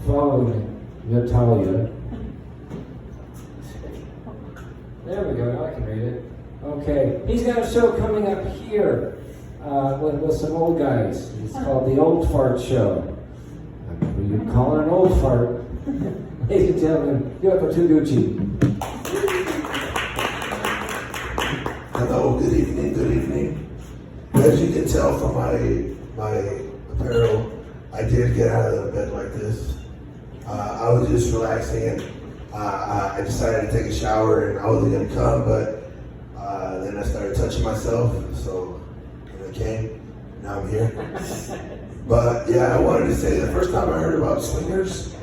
following Natalia. There we go, now I can read it. Okay, he's got a show coming up here with some old guys. It's called The Old Fart Show. You call it an old fart. Ladies and gentlemen, give it up for Tuguchi. Hello, good evening, good evening. As you can tell from my apparel, I did get out of the bed like this. I was just relaxing and I decided to take a shower and I wasn't gonna come, but then I started touching myself, so when I came, now I'm here. But yeah, I wanted to say the first time I heard about swingers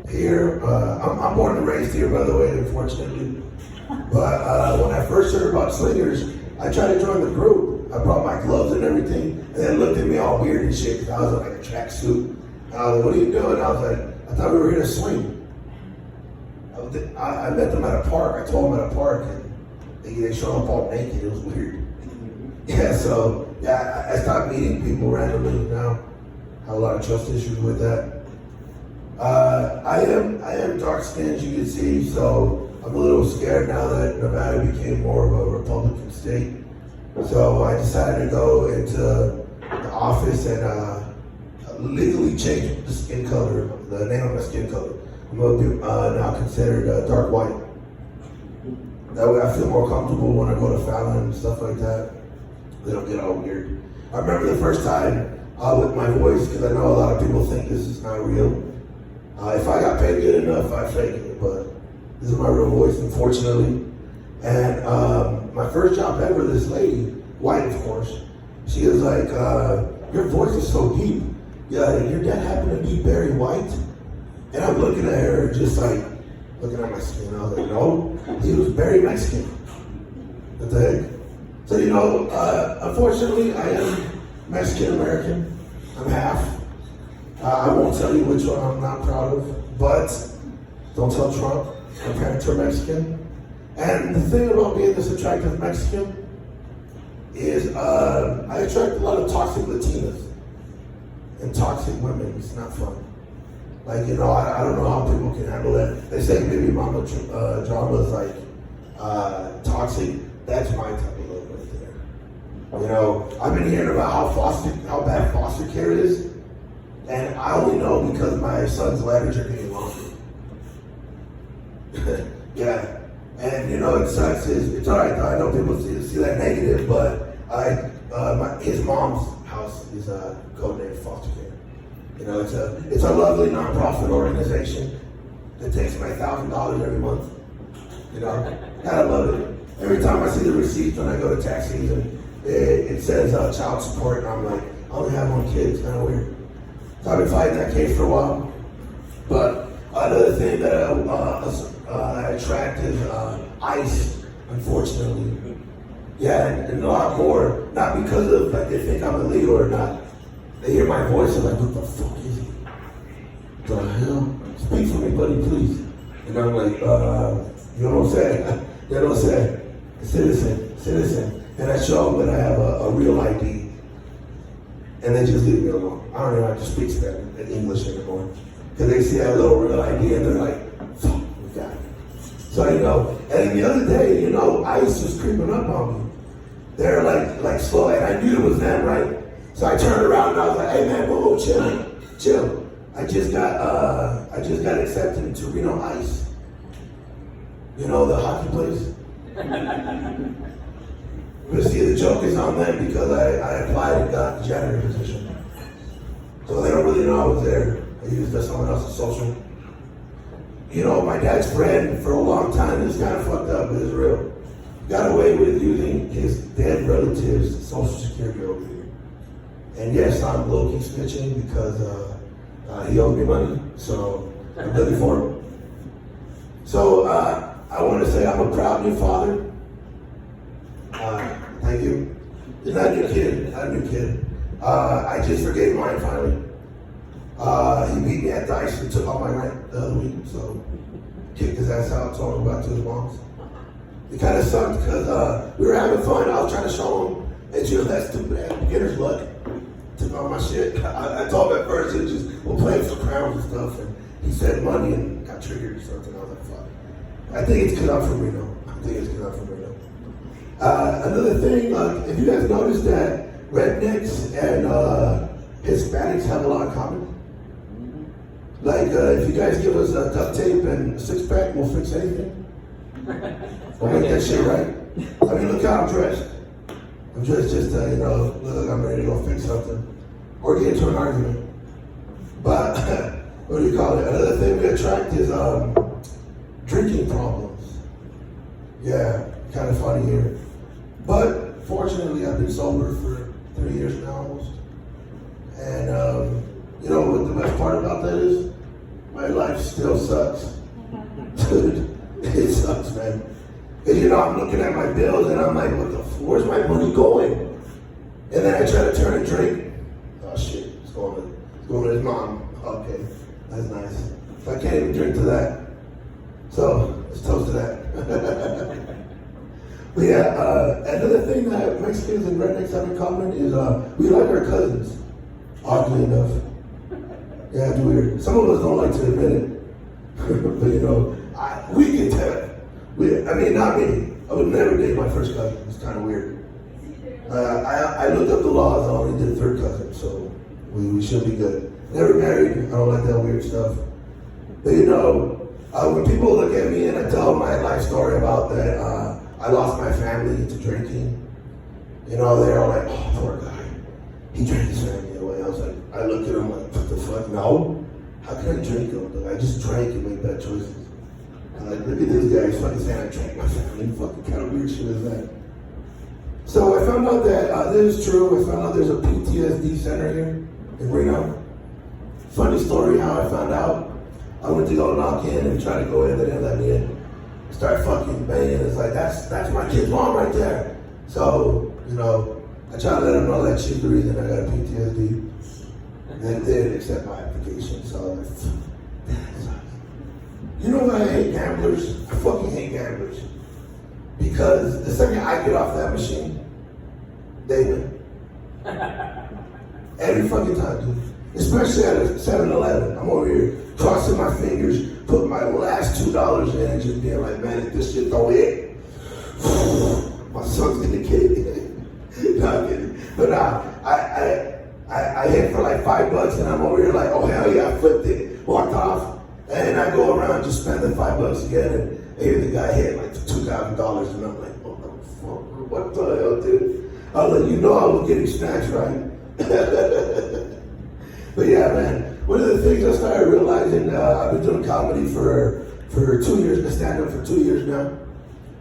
here, I'm born and raised here, by the way, unfortunately. But when I first heard about swingers, I tried to join the group. I brought my gloves and everything, and they looked at me all weird and shit because I was in like a tracksuit. And I was like, "What are you doing?" I was like, "I thought we were here to swing." I met them at a park. I told them at a park, and they showed up all naked. It was weird. Yeah, so yeah, I stopped meeting people randomly now. Have a lot of trust issues with that. I am dark skinned, as you can see, so I'm a little scared now that Nevada became more of a Republican state. So I decided to go into the office and legally change the skin color, the name of my skin color. I'm going to be now considered dark white. That way I feel more comfortable when I go to Fallon and stuff like that. They don't get all weird. I remember the first time with my voice, because I know a lot of people think this is not real. If I got paid good enough, I'd fake it, but this is my real voice, unfortunately. And my first job ever, this lady, white of course, she was like, "Your voice is so deep. Yeah, your dad happened to be Barry White?" And I'm looking at her, just like, looking at my skin. I was like, "No, he was Barry Mexican." What the heck? So, you know, unfortunately, I am Mexican-American. I'm half. I won't tell you which one I'm not proud of, but don't tell Trump. My parents are Mexican. And the thing about being this attractive Mexican is I attract a lot of toxic Latinas and toxic women. It's not fun. Like, you know, I don't know how people can handle that. They say baby mama drama is like toxic. That's my type of love right there. You know, I've been hearing about how bad foster care is, and I only know because my son's letters are getting longer. Yeah, and you know, it sucks. It's all right though. I know people see that negative, but his mom's house is codenamed Foster Care. You know, it's a lovely nonprofit organization that takes my $1,000 every month. You know, I love it. Every time I see the receipts when I go to tax season, it says child support, and I'm like, I only have one kid. It's kind of weird. So I've been fighting that case for a while. But another thing that I attract is ICE, unfortunately. Yeah, and a lot more, not because of like they think I'm illegal or not. They hear my voice and like, what the fuck is he? The hell? Speak for me, buddy, please. And I'm like, you know what I'm saying? You know what I'm saying? Citizen. And I show them that I have a real ID. And they just leave me alone. I don't even have to speak Spanish in English anymore. Because they see I have a little real ID and they're like, fuck, we got it. So, you know, and the other day, you know, ICE was creeping up on me. They're like slow, and I knew it was them, right? So I turned around and I was like, "Hey man, whoa, chill. I just got accepted into Reno Ice. You know, the hockey place." But see, the joke is on them because I applied and got the janitor position. So they don't really know I was there. I used someone else's social. You know, my dad's friend for a long time, this kind of fucked up, but it's real. Got away with using his dead relatives' social security over here. And yes, I'm low-key snitching because he owed me money, so I'm looking for him. So I want to say I'm a proud new father. Thank you. Not a new kid. I just forgave mine finally. He beat me at dice and took all my rent the other week, so kicked his ass out, told him about to his mom's. It kind of sucked because we were having fun. I was trying to show him that that's stupid ass beginner's luck. took all my shit. I told him at first, it was just, we'll play some crowns and stuff, and he said money and got triggered or something. I was like, fuck. I think it's because I'm from Reno. Another thing, if you guys noticed that rednecks and Hispanics have a lot in common. Like, if you guys give us duct tape and a six-pack, we'll fix anything. We'll make that shit right. I mean, look how I'm dressed. I'm dressed just to, look like I'm ready to go fix something. Or get into an argument. But, what do you call it? Another thing we attract is drinking problems. Yeah, kind of funny here. But, fortunately, I've been sober for 3 years now almost. And, what the best part about that is? My life still sucks. Dude, it sucks, man. Because, I'm looking at my bills and I'm like, where's my money going? And then I try to turn and drink. Oh, shit, it's going to his mom. Okay, that's nice. So I can't even drink to that. So, let's toast to that. But yeah, another thing that Mexicans and rednecks have in common is we like our cousins. Oddly enough. Yeah, it's weird. Some of us don't like to admit it. But we can tell. Not me. I would never date my first cousin. It's kind of weird. I looked up the laws. I only did third cousin, so we should be good. Never married. I don't like that weird stuff. But when people look at me and I tell my life story about that, I lost my family to drinking. They're all like, oh, poor guy. He drank his family away. I was like, I looked at him like, what the fuck? No. How can I drink him? I just drank and made bad choices. I'm like, look at this guy. He's fucking saying I drank my family. Fucking kind of weird shit is that? So I found out that this is true. I found out there's a PTSD center here in Reno. Funny story how I found out. I went to go knock in and try to go in. They didn't let me in. Start fucking banging. It's like, that's my kid's mom right there. So, I tried to let them know that she's the reason I got a PTSD. And they didn't accept my application. So I was like, that sucks. You know why I hate gamblers? I fucking hate gamblers. Because the second I get off that machine, they win. Every fucking time, dude. Especially at a 7-Eleven. I'm over here crossing my fingers, putting my last $2 in and just being like, man, if this shit don't hit, my son's gonna get it. No, I'm kidding. But I hit for like $5 and I'm over here like, oh hell yeah, I flipped it, walked off, and I go around just spend the $5 again, and I hear the guy hit like $2,000, and I'm like, what the hell, dude? I was like, I was getting snatched, right? But yeah, man, one of the things I started realizing, I've been doing comedy for 2 years, stand-up for 2 years now.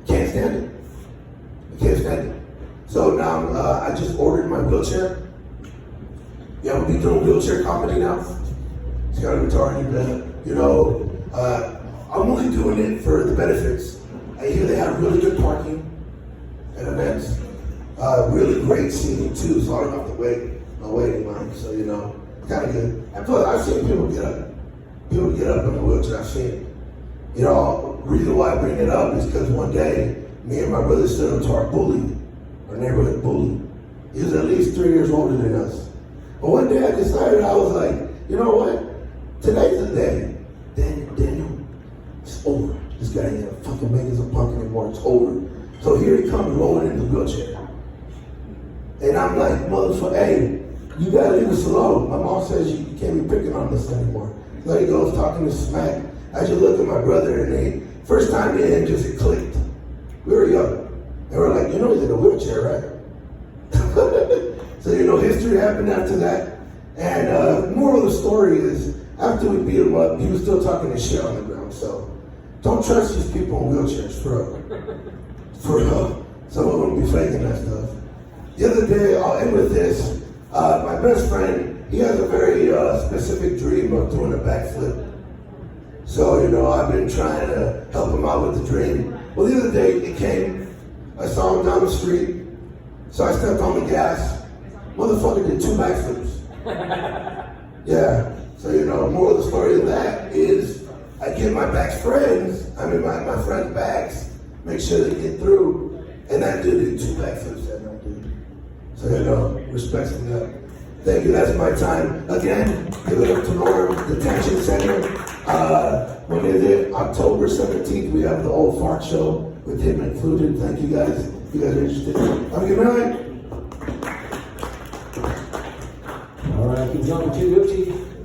Can't stand it. I can't stand it. So now I just ordered my wheelchair. Yeah, we'll be doing wheelchair comedy now. It's got a guitar in it. I'm only doing it for the benefits. I hear they have really good parking at events. Really great seating too, so I don't have to wait a waiting line. So kind of good. And plus, I've seen people get up. People get up in the wheelchair. I've seen it. Reason why I bring it up is because one day, me and my brother stood up to our bully, our neighborhood bully. He was at least 3 years older than us. But one day I decided, I was like, you know what? Today's the day. Daniel, it's over. This guy ain't gonna fucking make us a punk anymore. It's over. So here he comes rolling in the wheelchair. And I'm like, motherfucker, hey, you gotta leave us alone. My mom says you can't be picking on us anymore. So he goes talking to smack. I just look at my brother and first time me and him just clicked. We were young. And we're like, he's in a wheelchair, right? So history happened after that. And moral of the story is, after we beat him up, he was still talking his shit on the ground. So don't trust these people in wheelchairs, for real. For real. Some of them be faking that stuff. The other day, I'll end with this. My best friend, he has a very specific dream of doing a backflip. So, I've been trying to help him out with the dream. Well, the other day it came, I saw him down the street, so I stepped on the gas. Motherfucker did 2 backflips. Yeah, so moral of the story of that is I get my my friend's backs, make sure they get through, and that dude did 2 backflips that night, dude. So, respect for that. Thank you, that's my time. Again, give it up to Norm, Detention Center. When is it? October 17th, we have the Old Fart Show with him included. Thank you guys. If you guys are interested. Have a good night. All right, keep going, Gucci.